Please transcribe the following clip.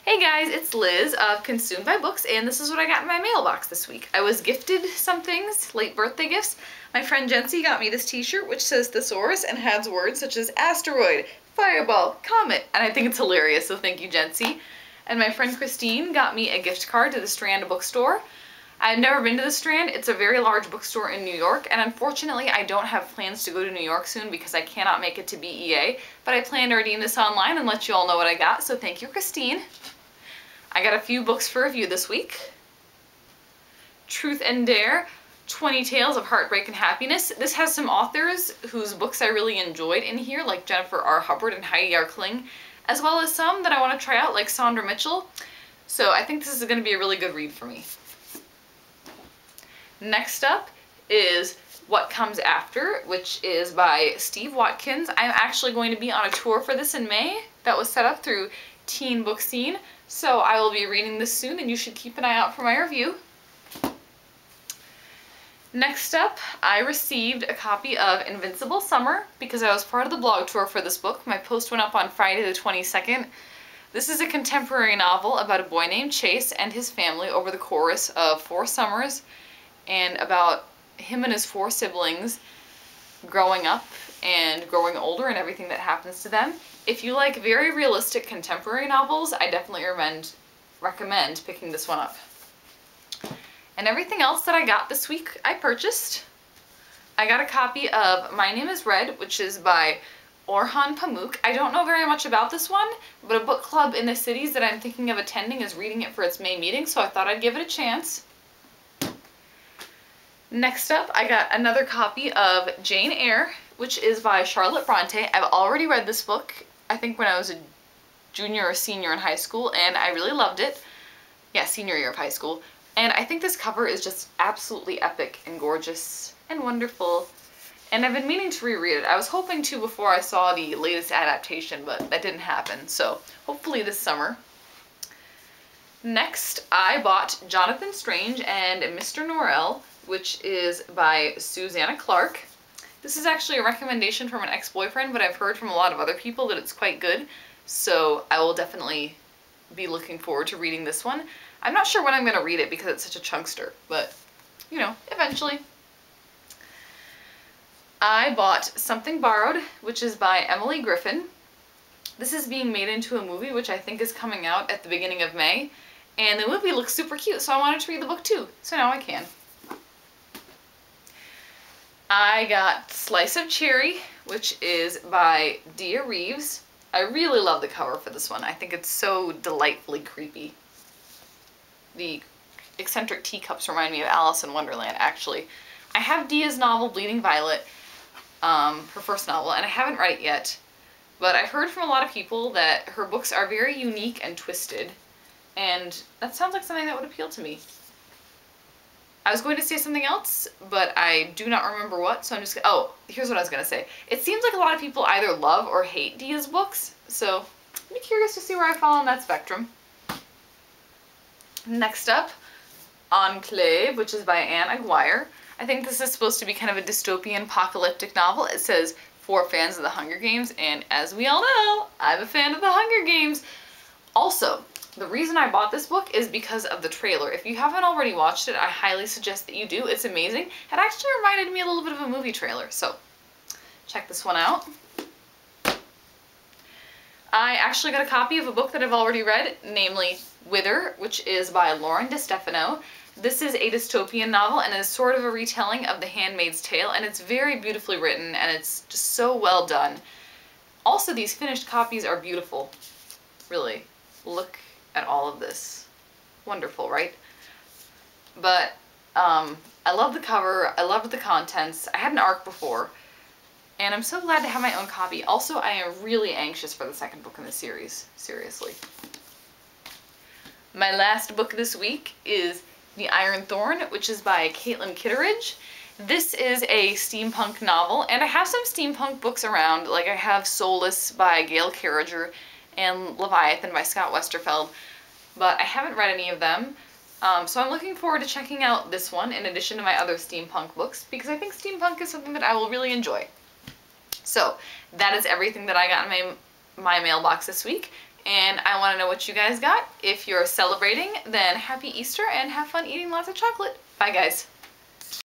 Hey guys, it's Liz of Consumed by Books, and this is what I got in my mailbox this week. I was gifted some things, late birthday gifts. My friend Jency got me this t-shirt which says Thesaurus and has words such as asteroid, fireball, comet, and I think it's hilarious, so thank you, Jency. And my friend Christine got me a gift card to the Strand bookstore. I've never been to the Strand. It's a very large bookstore in New York, and unfortunately I don't have plans to go to New York soon because I cannot make it to BEA, but I plan to redeem this online and let you all know what I got, so thank you, Christine. I got a few books for review this week. Truth and Dare, 20 Tales of Heartbreak and Happiness. This has some authors whose books I really enjoyed in here, like Jennifer R. Hubbard and Heidi R. Kling, as well as some that I want to try out, like Sandra Mitchell. So I think this is going to be a really good read for me. Next up is What Comes After, which is by Steve Watkins. I'm actually going to be on a tour for this in May that was set up through Teen Book Scene, so I will be reading this soon and you should keep an eye out for my review. Next up, I received a copy of Invincible Summer because I was part of the blog tour for this book. My post went up on Friday the 22nd. This is a contemporary novel about a boy named Chase and his family over the course of 4 summers, and about him and his 4 siblings growing up and growing older and everything that happens to them. If you like very realistic contemporary novels, I definitely recommend picking this one up. And everything else that I got this week, I purchased. I got a copy of My Name is Red, which is by Orhan Pamuk. I don't know very much about this one, but a book club in the cities that I'm thinking of attending is reading it for its May meeting, so I thought I'd give it a chance. Next up, I got another copy of Jane Eyre, which is by Charlotte Bronte. I've already read this book, I think when I was a junior or senior in high school, and I really loved it. Yeah, senior year of high school. And I think this cover is just absolutely epic and gorgeous and wonderful. And I've been meaning to reread it. I was hoping to before I saw the latest adaptation, but that didn't happen. So hopefully this summer. Next, I bought Jonathan Strange and Mr. Norrell, which is by Susanna Clark. This is actually a recommendation from an ex-boyfriend, but I've heard from a lot of other people that it's quite good, so I will definitely be looking forward to reading this one. I'm not sure when I'm going to read it because it's such a chunkster, but, you know, eventually. I bought Something Borrowed, which is by Emily Griffin. This is being made into a movie, which I think is coming out at the beginning of May, and the movie looks super cute, so I wanted to read the book too, so now I can. I got Slice of Cherry, which is by Dia Reeves. I really love the cover for this one. I think it's so delightfully creepy. The eccentric teacups remind me of Alice in Wonderland, actually. I have Dia's novel, Bleeding Violet, her first novel, and I haven't read it yet. But I've heard from a lot of people that her books are very unique and twisted, and that sounds like something that would appeal to me. I was going to say something else, but I do not remember what, so I'm just gonna, oh, here's what I was going to say. It seems like a lot of people either love or hate Dia's books, so I'm curious to see where I fall on that spectrum. Next up, Enclave, which is by Anne Aguirre. I think this is supposed to be kind of a dystopian apocalyptic novel. It says, for fans of the Hunger Games, and as we all know, I'm a fan of the Hunger Games. Also, the reason I bought this book is because of the trailer. If you haven't already watched it, I highly suggest that you do. It's amazing. It actually reminded me a little bit of a movie trailer, so check this one out. I actually got a copy of a book that I've already read, namely Wither, which is by Lauren DeStefano. This is a dystopian novel and is sort of a retelling of The Handmaid's Tale, and it's very beautifully written and it's just so well done. Also, these finished copies are beautiful. Really, look at all of this. Wonderful, right? But I love the cover, I loved the contents. I had an ARC before, and I'm so glad to have my own copy. Also, I am really anxious for the second book in the series, seriously. My last book this week is The Iron Thorn, which is by Caitlin Kitteridge. This is a steampunk novel, and I have some steampunk books around, like I have Soulless by Gail Carriger and Leviathan by Scott Westerfeld, but I haven't read any of them, so I'm looking forward to checking out this one in addition to my other steampunk books, because I think steampunk is something that I will really enjoy. So that is everything that I got in my mailbox this week, and I want to know what you guys got. If you're celebrating, then happy Easter and have fun eating lots of chocolate. Bye guys.